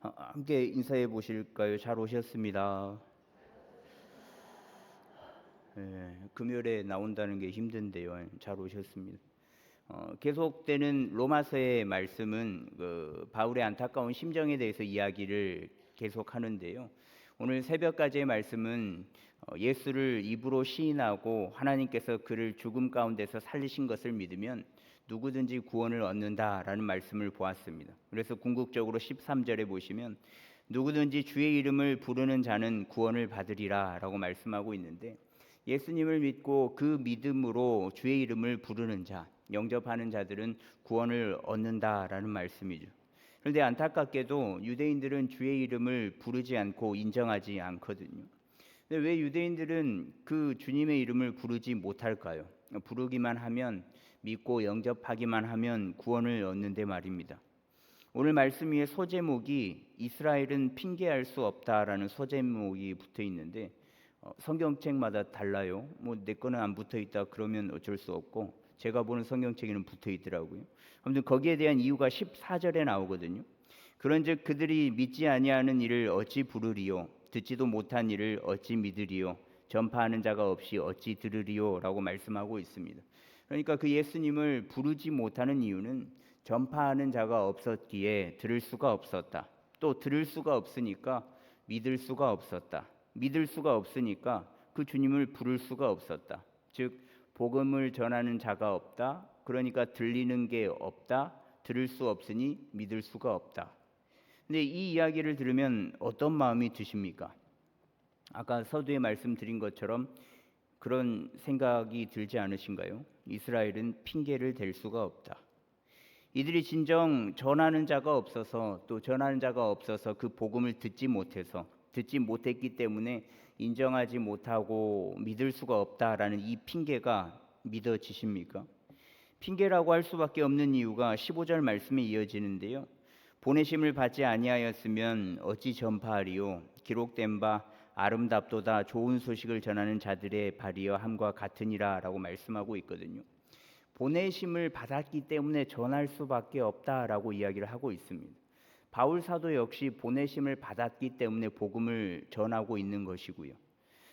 함께 인사해 보실까요? 잘 오셨습니다. 금요일에 나온다는 게 힘든데요. 잘 오셨습니다. 계속되는 로마서의 말씀은 바울의 안타까운 심정에 대해서 이야기를 계속하는데요. 오늘 새벽까지의 말씀은 예수를 입으로 시인하고 하나님께서 그를 죽음 가운데서 살리신 것을 믿으면 누구든지 구원을 얻는다라는 말씀을 보았습니다. 그래서 궁극적으로 13절에 보시면 누구든지 주의 이름을 부르는 자는 구원을 받으리라 라고 말씀하고 있는데, 예수님을 믿고 그 믿음으로 주의 이름을 부르는 자, 영접하는 자들은 구원을 얻는다라는 말씀이죠. 그런데 안타깝게도 유대인들은 주의 이름을 부르지 않고 인정하지 않거든요. 근데 왜 유대인들은 그 주님의 이름을 부르지 못할까요? 부르기만 하면, 믿고 영접하기만 하면 구원을 얻는데 말입니다. 오늘 말씀 위에 소제목이 이스라엘은 핑계할 수 없다라는 소제목이 붙어 있는데, 성경책마다 달라요. 내 거는 안 붙어 있다 그러면 어쩔 수 없고, 제가 보는 성경책에는 붙어 있더라고요. 아무튼 거기에 대한 이유가 14절에 나오거든요. 그런즉 그들이 믿지 아니하는 이를 어찌 부르리요? 듣지도 못한 이를 어찌 믿으리요? 전파하는 자가 없이 어찌 들으리요? 라고 말씀하고 있습니다. 그러니까 그 예수님을 부르지 못하는 이유는 전파하는 자가 없었기에 들을 수가 없었다. 또 들을 수가 없으니까 믿을 수가 없었다. 믿을 수가 없으니까 그 주님을 부를 수가 없었다. 즉 복음을 전하는 자가 없다. 그러니까 들리는 게 없다. 들을 수 없으니 믿을 수가 없다. 근데 이 이야기를 들으면 어떤 마음이 드십니까? 아까 서두에 말씀드린 것처럼 그런 생각이 들지 않으신가요? 이스라엘은 핑계를 댈 수가 없다. 이들이 진정 전하는 자가 없어서, 또 전하는 자가 없어서 그 복음을 듣지 못했기 때문에 인정하지 못하고 믿을 수가 없다라는 이 핑계가 믿어지십니까? 핑계라고 할 수밖에 없는 이유가 15절 말씀에 이어지는데요. 보내심을 받지 아니하였으면 어찌 전파하리요? 기록된 바 아름답도다 좋은 소식을 전하는 자들의 발이여 함과 같으니라 라고 말씀하고 있거든요. 보내심을 받았기 때문에 전할 수밖에 없다라고 이야기를 하고 있습니다. 바울 사도 역시 보내심을 받았기 때문에 복음을 전하고 있는 것이고요.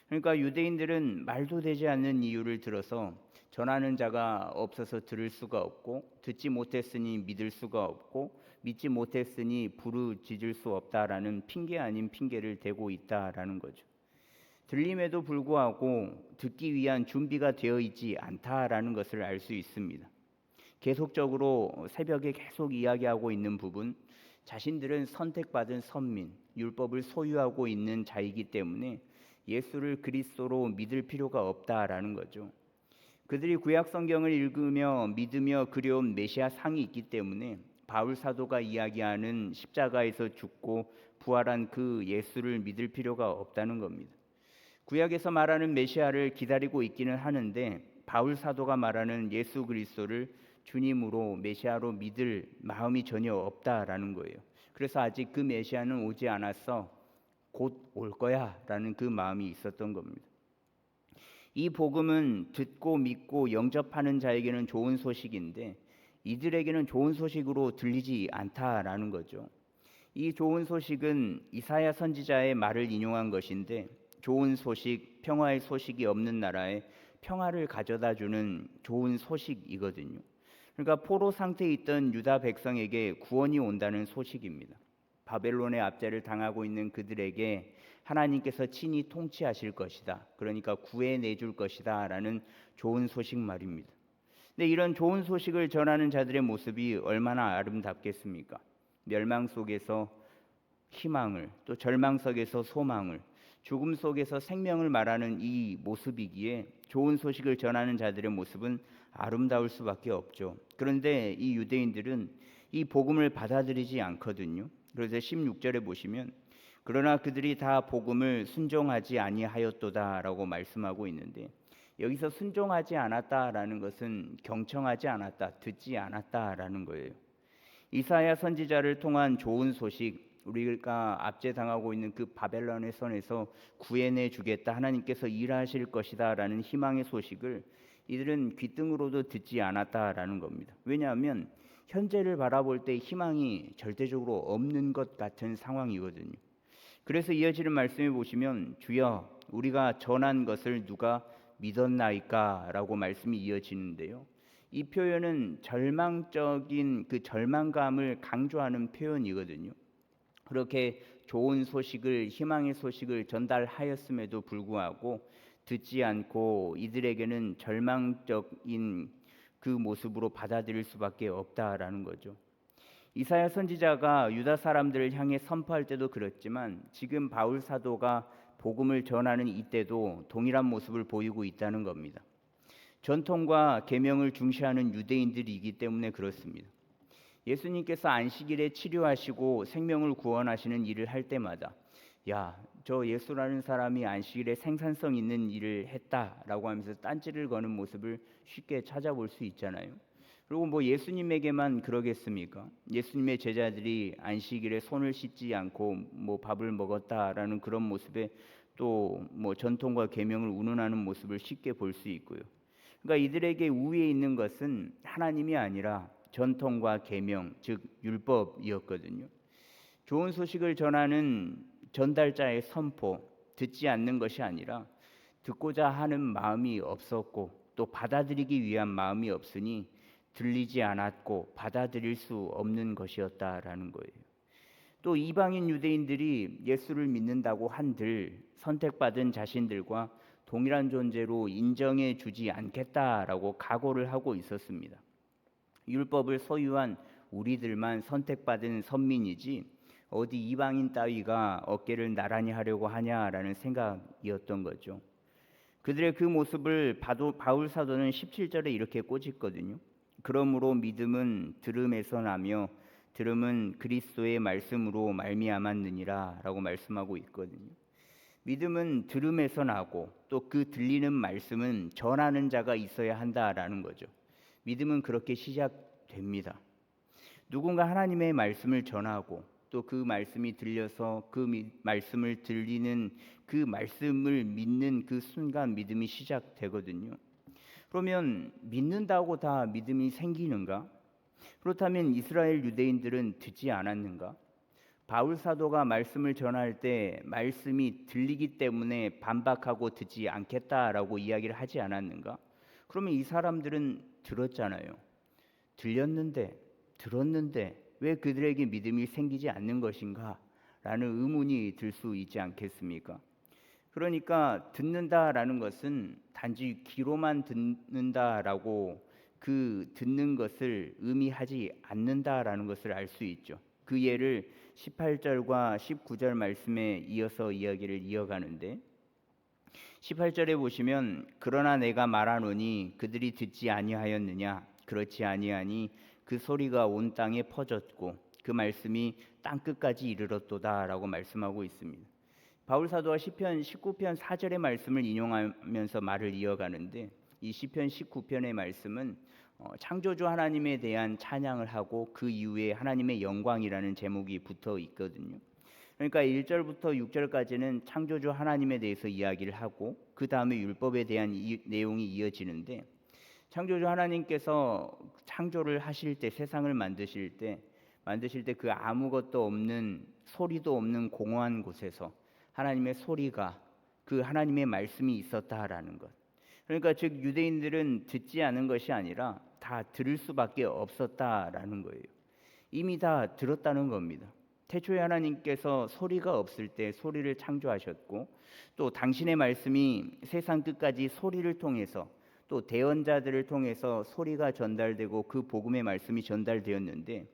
그러니까 유대인들은 말도 되지 않는 이유를 들어서 전하는 자가 없어서 들을 수가 없고, 듣지 못했으니 믿을 수가 없고, 믿지 못했으니 부르짖을 수 없다라는 핑계 아닌 핑계를 대고 있다라는 거죠. 들림에도 불구하고 듣기 위한 준비가 되어 있지 않다라는 것을 알 수 있습니다. 계속적으로 새벽에 계속 이야기하고 있는 부분, 자신들은 선택받은 선민, 율법을 소유하고 있는 자이기 때문에 예수를 그리스도로 믿을 필요가 없다라는 거죠. 그들이 구약 성경을 읽으며 믿으며 그려온 메시아 상이 있기 때문에 바울 사도가 이야기하는 십자가에서 죽고 부활한 그 예수를 믿을 필요가 없다는 겁니다. 구약에서 말하는 메시아를 기다리고 있기는 하는데 바울 사도가 말하는 예수 그리스도를 주님으로 메시아로 믿을 마음이 전혀 없다라는 거예요. 그래서 아직 그 메시아는 오지 않았어, 곧 올 거야 라는 그 마음이 있었던 겁니다. 이 복음은 듣고 믿고 영접하는 자에게는 좋은 소식인데 이들에게는 좋은 소식으로 들리지 않다라는 거죠. 이 좋은 소식은 이사야 선지자의 말을 인용한 것인데, 좋은 소식, 평화의 소식이 없는 나라에 평화를 가져다 주는 좋은 소식이거든요. 그러니까 포로 상태에 있던 유다 백성에게 구원이 온다는 소식입니다. 바벨론의 압제를 당하고 있는 그들에게 하나님께서 친히 통치하실 것이다. 그러니까 구해내 줄 것이다 라는 좋은 소식 말입니다. 근데 이런 좋은 소식을 전하는 자들의 모습이 얼마나 아름답겠습니까? 멸망 속에서 희망을, 또 절망 속에서 소망을, 죽음 속에서 생명을 말하는 이 모습이기에 좋은 소식을 전하는 자들의 모습은 아름다울 수밖에 없죠. 그런데 이 유대인들은 이 복음을 받아들이지 않거든요. 그래서 16절에 보시면 그러나 그들이 다 복음을 순종하지 아니하였도다라고 말씀하고 있는데, 여기서 순종하지 않았다라는 것은 경청하지 않았다, 듣지 않았다라는 거예요. 이사야 선지자를 통한 좋은 소식, 우리가 압제당하고 있는 그 바벨론의 손에서 구해내 주겠다, 하나님께서 일하실 것이다 라는 희망의 소식을 이들은 귓등으로도 듣지 않았다라는 겁니다. 왜냐하면 현재를 바라볼 때 희망이 절대적으로 없는 것 같은 상황이거든요. 그래서 이어지는 말씀에 보시면 주여 우리가 전한 것을 누가 믿었나이까 라고 말씀이 이어지는데요. 이 표현은 절망적인 그 절망감을 강조하는 표현이거든요. 그렇게 좋은 소식을, 희망의 소식을 전달하였음에도 불구하고 듣지 않고 이들에게는 절망적인 그 모습으로 받아들일 수밖에 없다라는 거죠. 이사야 선지자가 유다 사람들을 향해 선포할 때도 그렇지만 지금 바울 사도가 복음을 전하는 이때도 동일한 모습을 보이고 있다는 겁니다. 전통과 계명을 중시하는 유대인들이기 때문에 그렇습니다. 예수님께서 안식일에 치료하시고 생명을 구원하시는 일을 할 때마다 야, 저 예수라는 사람이 안식일에 생산성 있는 일을 했다라고 하면서 딴지를 거는 모습을 쉽게 찾아볼 수 있잖아요. 그리고 뭐 예수님에게만 그러겠습니까? 예수님의 제자들이 안식일에 손을 씻지 않고 뭐 밥을 먹었다라는 그런 모습에 또 뭐 전통과 계명을 운운하는 모습을 쉽게 볼 수 있고요. 그러니까 이들에게 우위에 있는 것은 하나님이 아니라 전통과 계명, 즉 율법이었거든요. 좋은 소식을 전하는 전달자의 선포, 듣지 않는 것이 아니라 듣고자 하는 마음이 없었고 또 받아들이기 위한 마음이 없으니 들리지 않았고 받아들일 수 없는 것이었다라는 거예요. 또 이방인 유대인들이 예수를 믿는다고 한들 선택받은 자신들과 동일한 존재로 인정해 주지 않겠다라고 각오를 하고 있었습니다. 율법을 소유한 우리들만 선택받은 선민이지 어디 이방인 따위가 어깨를 나란히 하려고 하냐라는 생각이었던 거죠. 그들의 그 모습을 바울 사도는 17절에 이렇게 꼬집거든요. 그러므로 믿음은 들음에서 나며 들음은 그리스도의 말씀으로 말미암았느니라 라고 말씀하고 있거든요. 믿음은 들음에서 나고 또 그 들리는 말씀은 전하는 자가 있어야 한다라는 거죠. 믿음은 그렇게 시작됩니다. 누군가 하나님의 말씀을 전하고 또 그 말씀이 들려서 그 말씀을 들리는 그 말씀을 믿는 그 순간 믿음이 시작되거든요. 그러면 믿는다고 다 믿음이 생기는가? 그렇다면 이스라엘 유대인들은 듣지 않았는가? 바울 사도가 말씀을 전할 때 말씀이 들리기 때문에 반박하고 듣지 않겠다라고 이야기를 하지 않았는가? 그러면 이 사람들은 들었잖아요. 들었는데 왜 그들에게 믿음이 생기지 않는 것인가? 라는 의문이 들 수 있지 않겠습니까? 그러니까 듣는다라는 것은 단지 귀로만 듣는다라고 그 듣는 것을 의미하지 않는다라는 것을 알 수 있죠. 그 예를 18절과 19절 말씀에 이어서 이야기를 이어가는데 18절에 보시면 그러나 내가 말하노니 그들이 듣지 아니하였느냐 그렇지 아니하니 그 소리가 온 땅에 퍼졌고 그 말씀이 땅 끝까지 이르렀도다라고 말씀하고 있습니다. 바울 사도가 시편 19편 4절의 말씀을 인용하면서 말을 이어가는데 이 시편 19편의 말씀은 창조주 하나님에 대한 찬양을 하고 그 이후에 하나님의 영광이라는 제목이 붙어 있거든요. 그러니까 1절부터 6절까지는 창조주 하나님에 대해서 이야기를 하고 그 다음에 율법에 대한 내용이 이어지는데 창조주 하나님께서 창조를 하실 때 세상을 만드실 때 그 아무것도 없는 소리도 없는 공허한 곳에서 하나님의 소리가 그 하나님의 말씀이 있었다라는 것. 그러니까 즉 유대인들은 듣지 않은 것이 아니라 다 들을 수밖에 없었다라는 거예요. 이미 다 들었다는 겁니다. 태초에 하나님께서 소리가 없을 때 소리를 창조하셨고 또 당신의 말씀이 세상 끝까지 소리를 통해서 또 대언자들을 통해서 소리가 전달되고 그 복음의 말씀이 전달되었는데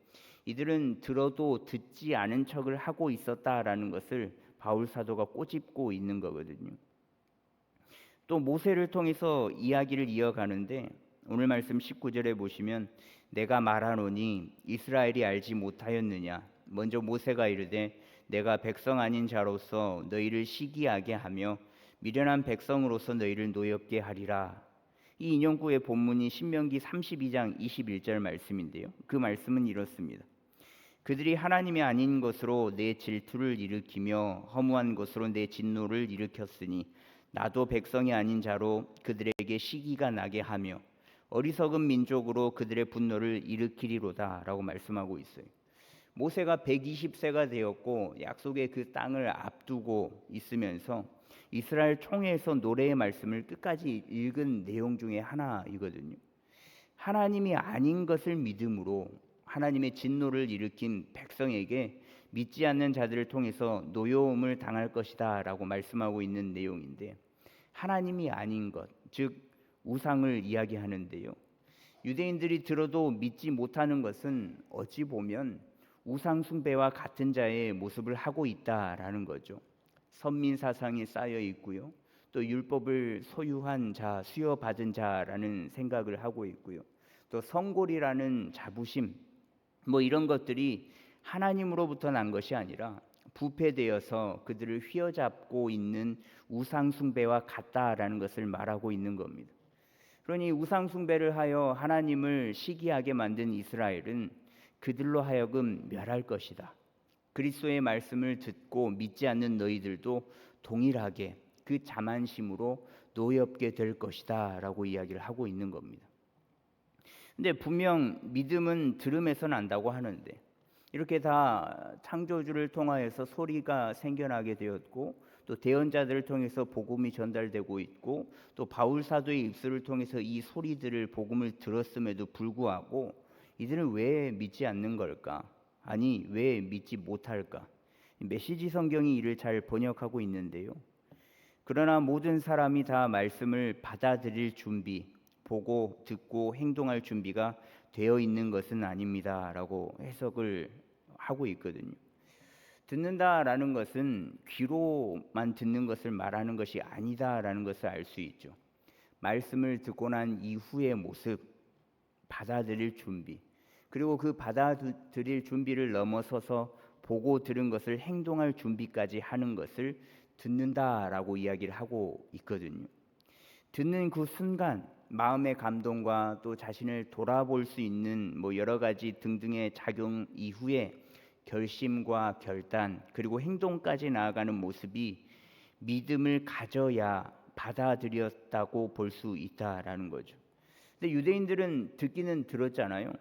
이들은 들어도 듣지 않은 척을 하고 있었다라는 것을 바울 사도가 꼬집고 있는 거거든요. 또 모세를 통해서 이야기를 이어가는데 오늘 말씀 19절에 보시면 내가 말하노니 이스라엘이 알지 못하였느냐 먼저 모세가 이르되 내가 백성 아닌 자로서 너희를 시기하게 하며 미련한 백성으로서 너희를 노엽게 하리라. 이 인용구의 본문이 신명기 32장 21절 말씀인데요. 그 말씀은 이렇습니다. 그들이 하나님이 아닌 것으로 내 질투를 일으키며 허무한 것으로 내 진노를 일으켰으니 나도 백성이 아닌 자로 그들에게 시기가 나게 하며 어리석은 민족으로 그들의 분노를 일으키리로다라고 말씀하고 있어요. 모세가 120세가 되었고 약속의 그 땅을 앞두고 있으면서 이스라엘 총회에서 노래의 말씀을 끝까지 읽은 내용 중에 하나이거든요. 하나님이 아닌 것을 믿음으로 하나님의 진노를 일으킨 백성에게 믿지 않는 자들을 통해서 노여움을 당할 것이다 라고 말씀하고 있는 내용인데, 하나님이 아닌 것, 즉 우상을 이야기하는데요. 유대인들이 들어도 믿지 못하는 것은 어찌 보면 우상 숭배와 같은 자의 모습을 하고 있다라는 거죠. 선민 사상이 쌓여 있고요. 또 율법을 소유한 자, 수여받은 자라는 생각을 하고 있고요. 또 성골이라는 자부심, 이런 것들이 하나님으로부터 난 것이 아니라 부패되어서 그들을 휘어잡고 있는 우상 숭배와 같다라는 것을 말하고 있는 겁니다. 그러니 우상 숭배를 하여 하나님을 시기하게 만든 이스라엘은 그들로 하여금 멸할 것이다. 그리스도의 말씀을 듣고 믿지 않는 너희들도 동일하게 그 자만심으로 노엽게 될 것이다 라고 이야기를 하고 있는 겁니다. 근데 분명 믿음은 들음에서 난다고 하는데, 이렇게 다 창조주를 통하여서 소리가 생겨나게 되었고, 또 대언자들을 통해서 복음이 전달되고 있고, 또 바울 사도의 입술을 통해서 이 소리들을 복음을 들었음에도 불구하고 이들은 왜 믿지 않는 걸까? 아니, 왜 믿지 못할까? 메시지 성경이 이를 잘 번역하고 있는데요. 그러나 모든 사람이 다 말씀을 받아들일 준비, 보고 듣고 행동할 준비가 되어 있는 것은 아닙니다라고 해석을 하고 있거든요. 듣는다라는 것은 귀로만 듣는 것을 말하는 것이 아니다라는 것을 알 수 있죠. 말씀을 듣고 난 이후의 모습, 받아들일 준비, 그리고 그 받아들일 준비를 넘어서서 보고 들은 것을 행동할 준비까지 하는 것을 듣는다라고 이야기를 하고 있거든요. 듣는 그 순간 마음의 감동과 또 자신을 돌아볼 수 있는 여러 가지 등등의 작용 이후에 결심과 결단, 그리고 행동까지 나아가는 모습이 믿음을 가져야 받아들였다고 볼 수 있다라는 거죠. 근데 유대인들은 듣기는 들었잖아요.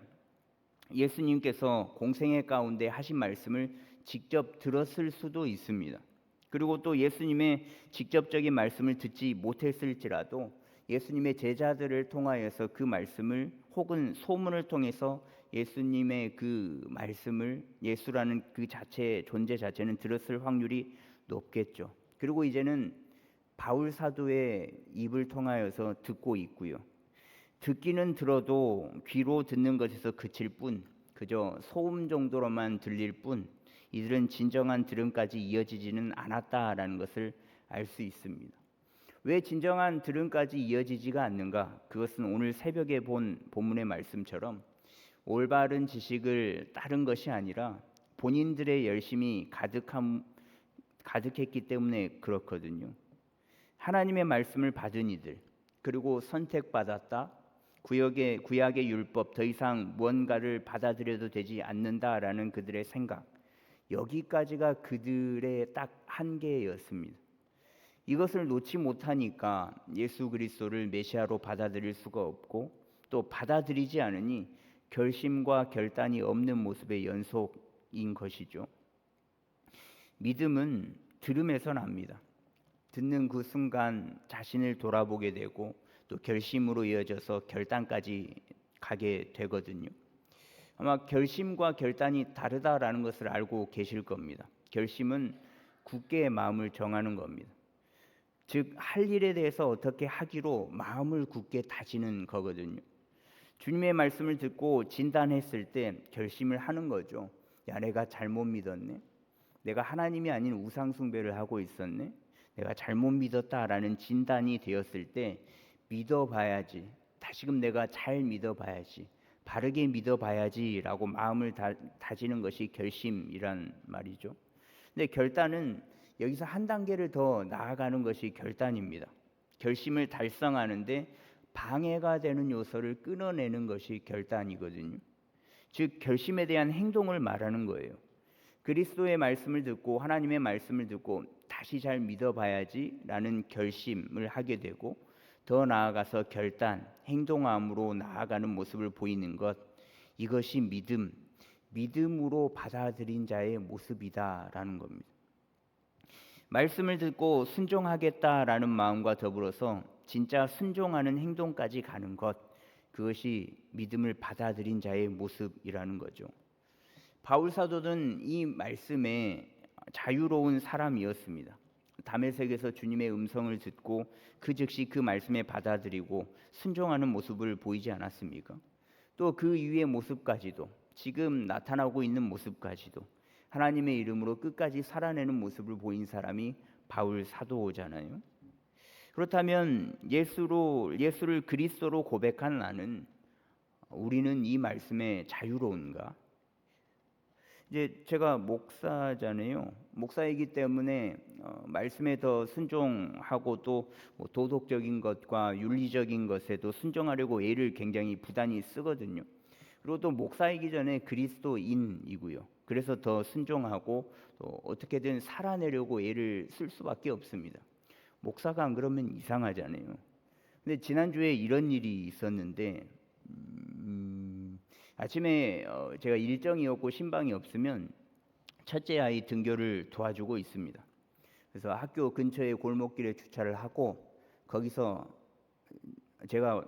예수님께서 공생애 가운데 하신 말씀을 직접 들었을 수도 있습니다. 그리고 또 예수님의 직접적인 말씀을 듣지 못했을지라도 예수님의 제자들을 통하여서 그 말씀을, 혹은 소문을 통해서 예수님의 그 말씀을, 예수라는 그 존재 자체는 들었을 확률이 높겠죠. 그리고 이제는 바울 사도의 입을 통하여서 듣고 있고요. 듣기는 들어도 귀로 듣는 것에서 그칠 뿐, 그저 소음 정도로만 들릴 뿐, 이들은 진정한 들음까지 이어지지는 않았다라는 것을 알 수 있습니다. 왜 진정한 들음까지 이어지지가 않는가? 그것은 오늘 새벽에 본 본문의 말씀처럼 올바른 지식을 따른 것이 아니라 본인들의 열심이 가득했기 때문에 그렇거든요. 하나님의 말씀을 받은 이들, 그리고 선택받았다, 구약의 율법 더 이상 무언가를 받아들여도 되지 않는다라는 그들의 생각, 여기까지가 그들의 딱 한계였습니다. 이것을 놓지 못하니까 예수 그리스도를 메시아로 받아들일 수가 없고, 또 받아들이지 않으니 결심과 결단이 없는 모습의 연속인 것이죠. 믿음은 들음에서 납니다. 듣는 그 순간 자신을 돌아보게 되고 또 결심으로 이어져서 결단까지 가게 되거든요. 아마 결심과 결단이 다르다라는 것을 알고 계실 겁니다. 결심은 굳게 마음을 정하는 겁니다. 즉, 할 일에 대해서 어떻게 하기로 마음을 굳게 다지는 거거든요. 주님의 말씀을 듣고 진단했을 때 결심을 하는 거죠. 야, 내가 잘못 믿었네. 내가 하나님이 아닌 우상 숭배를 하고 있었네. 내가 잘못 믿었다라는 진단이 되었을 때 믿어봐야지, 다시금 내가 잘 믿어봐야지, 바르게 믿어봐야지라고 마음을 다지는 것이 결심이란 말이죠. 근데 결단은 여기서 한 단계를 더 나아가는 것이 결단입니다. 결심을 달성하는데 방해가 되는 요소를 끊어내는 것이 결단이거든요. 즉, 결심에 대한 행동을 말하는 거예요. 그리스도의 말씀을 듣고 하나님의 말씀을 듣고 다시 잘 믿어봐야지라는 결심을 하게 되고, 더 나아가서 결단, 행동함으로 나아가는 모습을 보이는 것, 이것이 믿음으로 받아들인 자의 모습이다라는 겁니다. 말씀을 듣고 순종하겠다라는 마음과 더불어서 진짜 순종하는 행동까지 가는 것, 그것이 믿음을 받아들인 자의 모습이라는 거죠. 바울 사도는 이 말씀에 자유로운 사람이었습니다. 다메섹에서 주님의 음성을 듣고 그 즉시 그 말씀에 받아들이고 순종하는 모습을 보이지 않았습니까? 또 그 이후의 모습까지도, 지금 나타나고 있는 모습까지도 하나님의 이름으로 끝까지 살아내는 모습을 보인 사람이 바울 사도잖아요. 그렇다면 예수를 그리스도로 고백한 나는, 우리는 이 말씀에 자유로운가? 이제 제가 목사잖아요. 목사이기 때문에 말씀에 더 순종하고 또 뭐 도덕적인 것과 윤리적인 것에도 순종하려고 애를 굉장히 부단히 쓰거든요. 그리고 또 목사이기 전에 그리스도인이고요. 그래서 더 순종하고 또 어떻게든 살아내려고 애를 쓸 수밖에 없습니다. 목사가 안 그러면 이상하잖아요. 근데 지난주에 이런 일이 있었는데 아침에 제가 일정이었고 신방이 없으면 첫째 아이 등교를 도와주고 있습니다. 그래서 학교 근처에 골목길에 주차를 하고 거기서 제가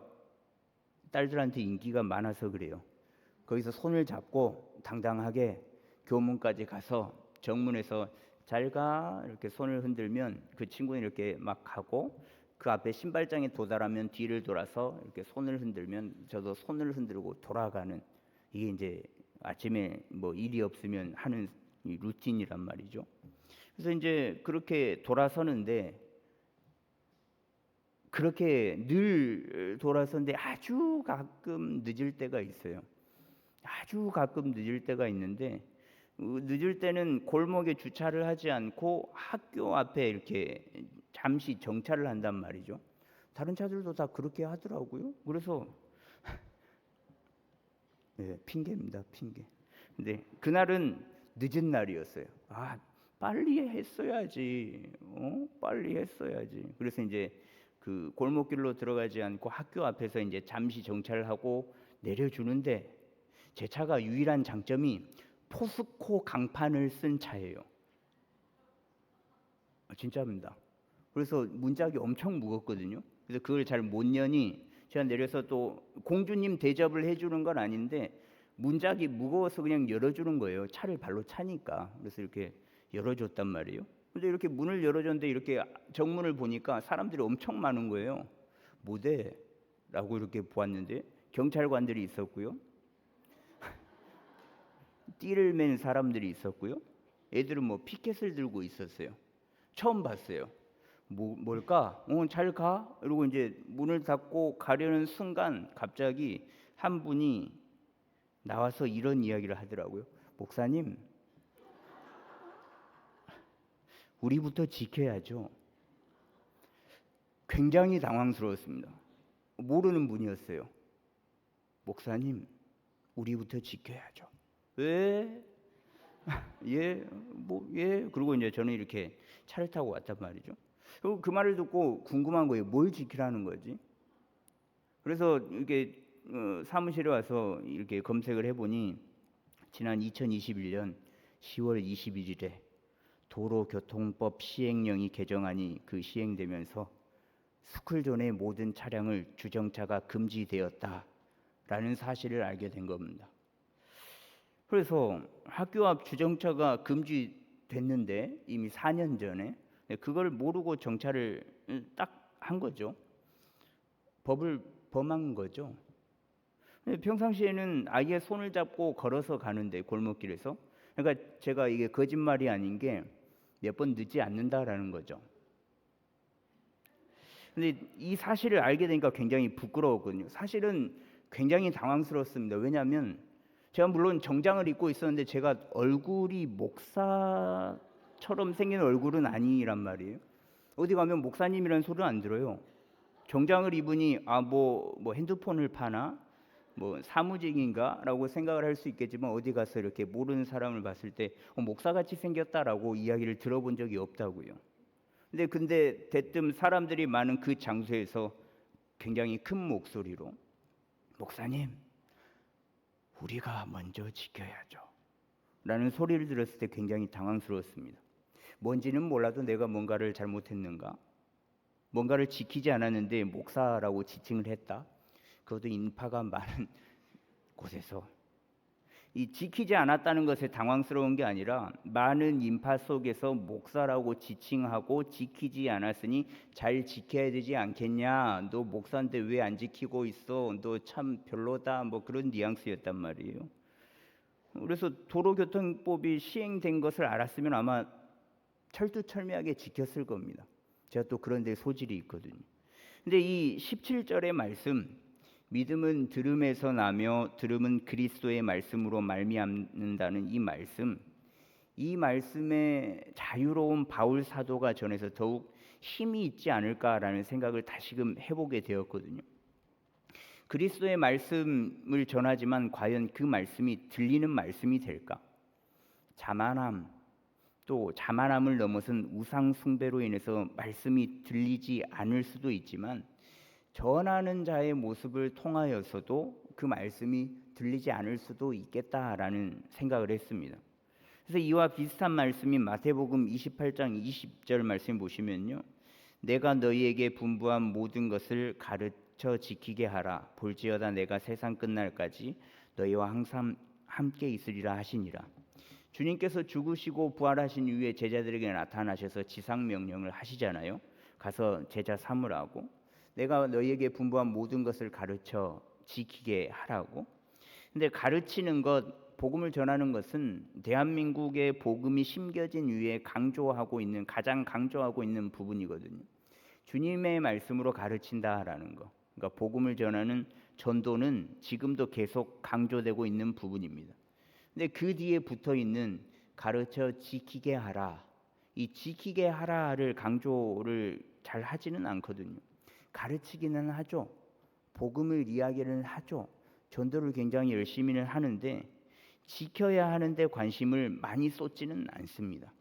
딸들한테 인기가 많아서 그래요. 거기서 손을 잡고 당당하게 교문까지 가서 정문에서 잘 가 이렇게 손을 흔들면 그 친구는 이렇게 막 가고, 그 앞에 신발장에 도달하면 뒤를 돌아서 이렇게 손을 흔들면 저도 손을 흔들고 돌아가는, 이게 이제 아침에 뭐 일이 없으면 하는 루틴이란 말이죠. 그래서 이제 그렇게 돌아서는데, 그렇게 늘 돌아서는데 아주 가끔 늦을 때가 있어요. 아주 가끔 늦을 때가 있는데, 늦을 때는 골목에 주차를 하지 않고 학교 앞에 이렇게 잠시 정차를 한단 말이죠. 다른 차들도 다 그렇게 하더라고요. 그래서 네, 핑계입니다, 핑계. 근데 그날은 늦은 날이었어요. 빨리 했어야지. 빨리 했어야지. 그래서 이제 그 골목길로 들어가지 않고 학교 앞에서 이제 잠시 정차를 하고 내려주는데, 제 차가 유일한 장점이 포스코 강판을 쓴 차예요. 진짜입니다. 그래서 문짝이 엄청 무겁거든요. 그래서 그걸 잘 못 여니 제가 내려서 또 공주님 대접을 해주는 건 아닌데 문짝이 무거워서 그냥 열어주는 거예요. 차를 발로 차니까. 그래서 이렇게 열어줬단 말이에요. 근데 이렇게 문을 열어줬는데 이렇게 정문을 보니까 사람들이 엄청 많은 거예요. 뭐대? 라고 이렇게 보았는데 경찰관들이 있었고요. 띠를 맨 사람들이 있었고요. 애들은 뭐 피켓을 들고 있었어요. 처음 봤어요. 뭘까? 잘 가? 이러고 이제 문을 닫고 가려는 순간 갑자기 한 분이 나와서 이런 이야기를 하더라고요. 목사님, 우리부터 지켜야죠. 굉장히 당황스러웠습니다. 모르는 분이었어요. 목사님, 우리부터 지켜야죠. 왜? 예. 그리고 이제 저는 이렇게 차를 타고 왔단 말이죠. 그리고 그 말을 듣고 궁금한 거예요. 뭘 지키라는 거지? 그래서 이렇게 사무실에 와서 이렇게 검색을 해보니 지난 2021년 10월 21일에 도로교통법 시행령이 개정안이 시행되면서 스쿨존의 모든 차량을 주정차가 금지되었다라는 사실을 알게 된 겁니다. 그래서 학교 앞 주정차가 금지됐는데 이미 4년 전에 그걸 모르고 정차를 딱 한 거죠. 법을 범한 거죠. 평상시에는 아예 손을 잡고 걸어서 가는데 골목길에서, 그러니까 제가 이게 거짓말이 아닌 게 몇 번 늦지 않는다라는 거죠. 근데 이 사실을 알게 되니까 굉장히 부끄러웠거든요. 사실은 굉장히 당황스러웠습니다. 왜냐하면 제가 물론 정장을 입고 있었는데 제가 얼굴이 목사처럼 생긴 얼굴은 아니란 말이에요. 어디 가면 목사님이라는 소리는 안 들어요. 정장을 입으니 뭐 핸드폰을 파나 뭐 사무직인가라고 생각을 할 수 있겠지만, 어디 가서 이렇게 모르는 사람을 봤을 때 목사같이 생겼다라고 이야기를 들어본 적이 없다고요. 근데 대뜸 사람들이 많은 그 장소에서 굉장히 큰 목소리로 목사님, 우리가 먼저 지켜야죠 라는 소리를 들었을 때 굉장히 당황스러웠습니다. 뭔지는 몰라도 내가 뭔가를 잘못했는가? 뭔가를 지키지 않았는데 목사라고 지칭을 했다. 그것도 인파가 많은 곳에서. 이 지키지 않았다는 것에 당황스러운 게 아니라 많은 인파 속에서 목사라고 지칭하고 지키지 않았으니 잘 지켜야 되지 않겠냐? 너 목사인데 왜 안 지키고 있어? 너 참 별로다. 뭐 그런 뉘앙스였단 말이에요. 그래서 도로교통법이 시행된 것을 알았으면 아마 철두철미하게 지켰을 겁니다. 제가 또 그런 데 소질이 있거든요. 근데 이 17절의 말씀, 믿음은 들음에서 나며 들음은 그리스도의 말씀으로 말미암는다는 이 말씀에 자유로운 바울 사도가 전해서 더욱 힘이 있지 않을까라는 생각을 다시금 해보게 되었거든요. 그리스도의 말씀을 전하지만 과연 그 말씀이 들리는 말씀이 될까? 자만함을 넘어선 우상 숭배로 인해서 말씀이 들리지 않을 수도 있지만 전하는 자의 모습을 통하여서도 그 말씀이 들리지 않을 수도 있겠다라는 생각을 했습니다. 그래서 이와 비슷한 말씀인 마태복음 28장 20절 말씀 보시면요, 내가 너희에게 분부한 모든 것을 가르쳐 지키게 하라. 볼지어다 내가 세상 끝날까지 너희와 항상 함께 있으리라 하시니라. 주님께서 죽으시고 부활하신 이후에 제자들에게 나타나셔서 지상 명령을 하시잖아요. 가서 제자 삼으라고. 내가 너희에게 분부한 모든 것을 가르쳐 지키게 하라고. 근데 가르치는 것, 복음을 전하는 것은 대한민국의 복음이 심겨진 이후에 가장 강조하고 있는 부분이거든요. 주님의 말씀으로 가르친다라는 거. 그러니까 복음을 전하는 전도는 지금도 계속 강조되고 있는 부분입니다. 근데 그 뒤에 붙어 있는 가르쳐 지키게 하라. 이 지키게 하라를 강조를 잘 하지는 않거든요. 가르치기는 하죠. 복음을 이야기를 하죠. 전도를 굉장히 열심히는 하는데 지켜야 하는데 관심을 많이 쏟지는 않습니다.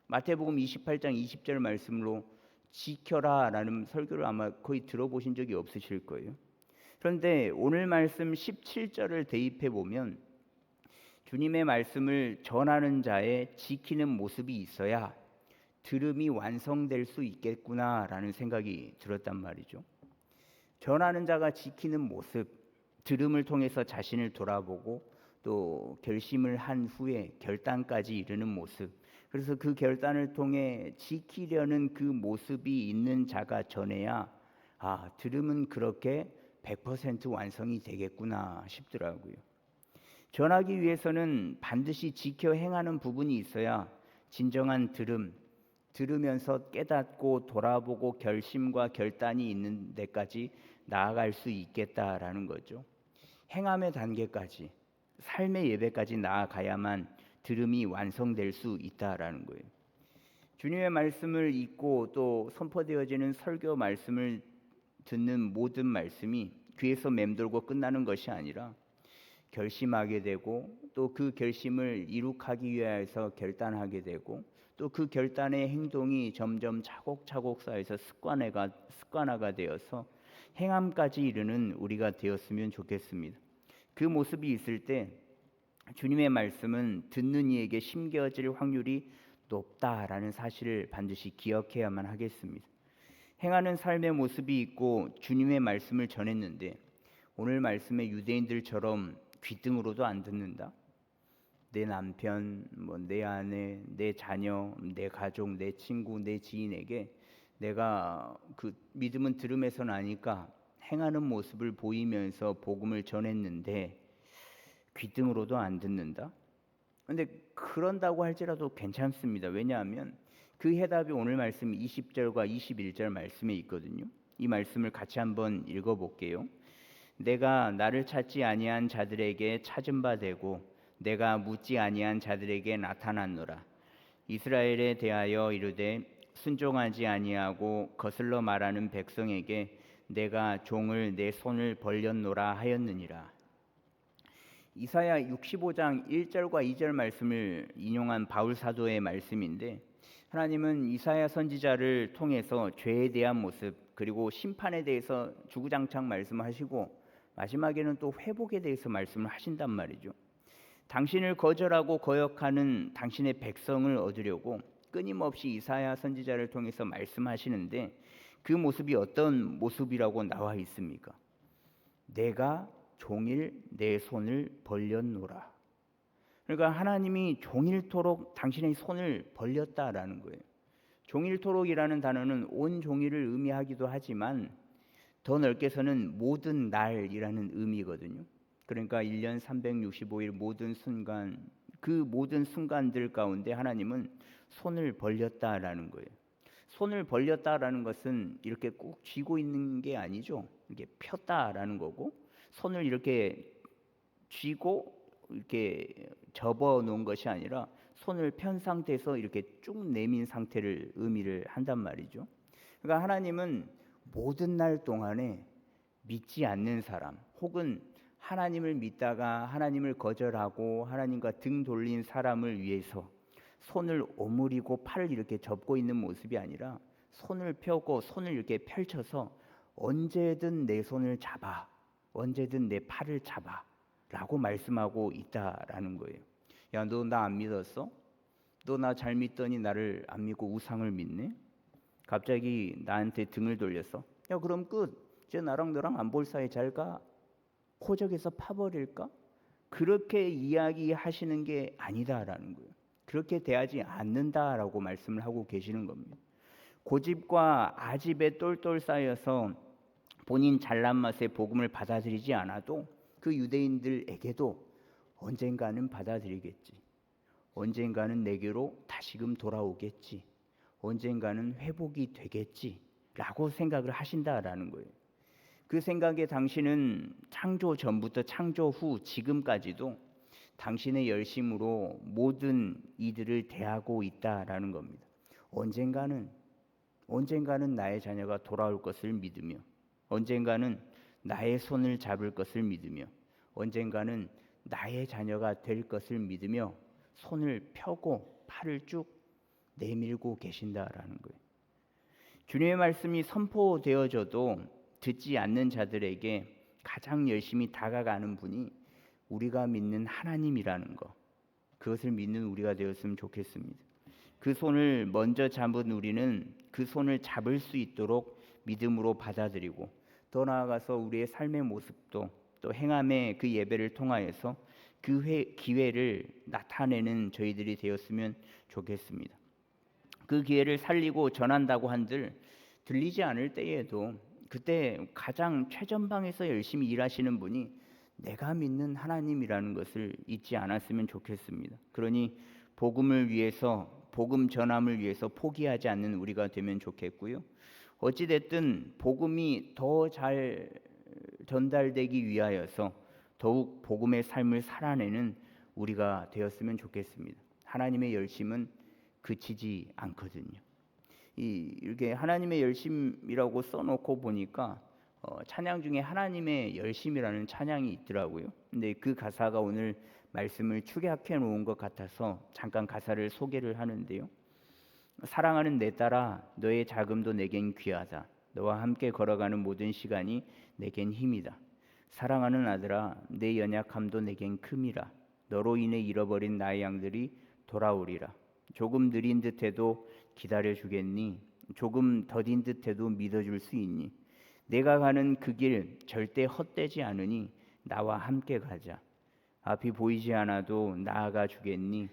마태복음 28장 20절 말씀으로 지켜라라는 설교를 아마 거의 들어보신 적이 없으실 거예요. 그런데 오늘 말씀 17절을 대입해 보면 주님의 말씀을 전하는 자의 지키는 모습이 있어야 들음이 완성될 수 있겠구나라는 생각이 들었단 말이죠. 전하는 자가 지키는 모습, 들음을 통해서 자신을 돌아보고 또 결심을 한 후에 결단까지 이르는 모습, 그래서 그 결단을 통해 지키려는 그 모습이 있는 자가 전해야 들음은 그렇게 100% 완성이 되겠구나 싶더라고요. 전하기 위해서는 반드시 지켜 행하는 부분이 있어야 진정한 들으면서 깨닫고 돌아보고 결심과 결단이 있는 데까지 나아갈 수 있겠다라는 거죠. 행함의 단계까지, 삶의 예배까지 나아가야만 들음이 완성될 수 있다라는 거예요. 주님의 말씀을 읽고 또 선포되어지는 설교 말씀을 듣는 모든 말씀이 귀에서 맴돌고 끝나는 것이 아니라 결심하게 되고 또 그 결심을 이룩하기 위해서 결단하게 되고 또 그 결단의 행동이 점점 차곡차곡 쌓여서 습관화가 되어서 행함까지 이르는 우리가 되었으면 좋겠습니다. 그 모습이 있을 때 주님의 말씀은 듣는 이에게 심겨질 확률이 높다라는 사실을 반드시 기억해야만 하겠습니다. 행하는 삶의 모습이 있고 주님의 말씀을 전했는데 오늘 말씀의 유대인들처럼 귀등으로도 안 듣는다. 내 남편, 내 아내, 내 자녀, 내 가족, 내 친구, 내 지인에게 내가 그 믿음은 들음에서 나니까 행하는 모습을 보이면서 복음을 전했는데 귀등으로도 안 듣는다. 근데 그런다고 할지라도 괜찮습니다. 왜냐하면 그 해답이 오늘 말씀 20절과 21절 말씀에 있거든요. 이 말씀을 같이 한번 읽어볼게요. 내가 나를 찾지 아니한 자들에게 찾은 바 되고 내가 묻지 아니한 자들에게 나타났노라. 이스라엘에 대하여 이르되 순종하지 아니하고 거슬러 말하는 백성에게 내가 종을 내 손을 벌렸노라 하였느니라. 이사야 65장 1절과 2절 말씀을 인용한 바울 사도의 말씀인데 하나님은 이사야 선지자를 통해서 죄에 대한 모습 그리고 심판에 대해서 주구장창 말씀하시고 마지막에는 또 회복에 대해서 말씀을 하신단 말이죠. 당신을 거절하고 거역하는 당신의 백성을 얻으려고 끊임없이 이사야 선지자를 통해서 말씀하시는데 그 모습이 어떤 모습이라고 나와 있습니까? 내가 종일 내 손을 벌렸노라. 그러니까 하나님이 종일토록 당신의 손을 벌렸다라는 거예요. 종일토록이라는 단어는 온 종일을 의미하기도 하지만 더 넓게서는 모든 날이라는 의미거든요. 그러니까 1년 365일 모든 순간, 그 모든 순간들 가운데 하나님은 손을 벌렸다라는 거예요. 손을 벌렸다라는 것은 이렇게 꼭 쥐고 있는 게 아니죠. 이렇게 폈다라는 거고, 손을 이렇게 쥐고 이렇게 접어 놓은 것이 아니라 손을 편 상태에서 이렇게 쭉 내민 상태를 의미를 한단 말이죠. 그러니까 하나님은 모든 날 동안에 믿지 않는 사람 혹은 하나님을 믿다가 하나님을 거절하고 하나님과 등 돌린 사람을 위해서 손을 오므리고 팔을 이렇게 접고 있는 모습이 아니라 손을 펴고 손을 이렇게 펼쳐서 언제든 내 손을 잡아, 언제든 내 팔을 잡아 라고 말씀하고 있다라는 거예요. 야, 너 나 안 믿었어? 너 나 잘 믿더니 나를 안 믿고 우상을 믿네? 갑자기 나한테 등을 돌렸어. 야, 그럼 끝. 이제 나랑 너랑 안 볼 사이 잘 가. 호적에서 파버릴까? 그렇게 이야기하시는 게 아니다라는 거예요. 그렇게 대하지 않는다라고 말씀을 하고 계시는 겁니다. 고집과 아집에 똘똘 쌓여서 본인 잘난 맛에 복음을 받아들이지 않아도 그 유대인들에게도 언젠가는 받아들이겠지. 언젠가는 내게로 다시금 돌아오겠지. 언젠가는 회복이 되겠지. 라고 생각을 하신다라는 거예요. 그 생각에 당신은 창조 전부터 창조 후 지금까지도 당신의 열심으로 모든 이들을 대하고 있다라는 겁니다. 언젠가는 나의 자녀가 돌아올 것을 믿으며 언젠가는 나의 손을 잡을 것을 믿으며 언젠가는 나의 자녀가 될 것을 믿으며 손을 펴고 팔을 쭉 내밀고 계신다라는 거예요. 주님의 말씀이 선포되어져도 듣지 않는 자들에게 가장 열심히 다가가는 분이 우리가 믿는 하나님이라는 것, 그것을 믿는 우리가 되었으면 좋겠습니다. 그 손을 먼저 잡은 우리는 그 손을 잡을 수 있도록 믿음으로 받아들이고 더 나아가서 우리의 삶의 모습도 또 행함의 그 예배를 통하여서 그 기회를 나타내는 저희들이 되었으면 좋겠습니다. 그 기회를 살리고 전한다고 한들 들리지 않을 때에도 그때 가장 최전방에서 열심히 일하시는 분이 내가 믿는 하나님이라는 것을 잊지 않았으면 좋겠습니다. 그러니 복음을 위해서 복음 전함을 위해서 포기하지 않는 우리가 되면 좋겠고요. 어찌됐든 복음이 더 잘 전달되기 위하여서 더욱 복음의 삶을 살아내는 우리가 되었으면 좋겠습니다. 하나님의 열심은 그치지 않거든요. 이렇게 하나님의 열심이라고 써놓고 보니까 찬양 중에 하나님의 열심이라는 찬양이 있더라고요. 근데 그 가사가 오늘 말씀을 축약해 놓은 것 같아서 잠깐 가사를 소개를 하는데요. 사랑하는 내 딸아, 너의 자금도 내겐 귀하다. 너와 함께 걸어가는 모든 시간이 내겐 힘이다. 사랑하는 아들아, 내 연약함도 내겐 큼이라. 너로 인해 잃어버린 나의 양들이 돌아오리라. 조금 느린 듯해도 기다려주겠니? 조금 더딘 듯해도 믿어줄 수 있니? 내가 가는 그 길 절대 헛되지 않으니 나와 함께 가자. 앞이 보이지 않아도 나아가 주겠니?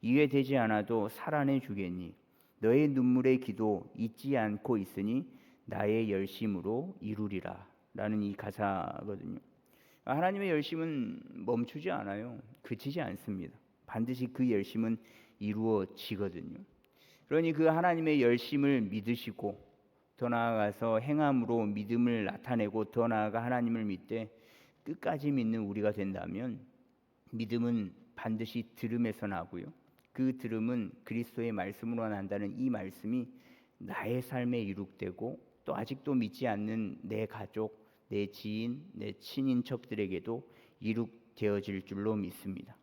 이해되지 않아도 살아내 주겠니? 너의 눈물의 기도 잊지 않고 있으니 나의 열심으로 이루리라 라는 이 가사거든요. 하나님의 열심은 멈추지 않아요. 그치지 않습니다. 반드시 그 열심은 이루어지거든요. 그러니 그 하나님의 열심을 믿으시고 더 나아가서 행함으로 믿음을 나타내고 더 나아가 하나님을 믿되 끝까지 믿는 우리가 된다면 믿음은 반드시 들음에서 나고요. 그 들음은 그리스도의 말씀으로 난다는 이 말씀이 나의 삶에 이룩되고 또 아직도 믿지 않는 내 가족, 내 지인, 내 친인척들에게도 이룩되어질 줄로 믿습니다.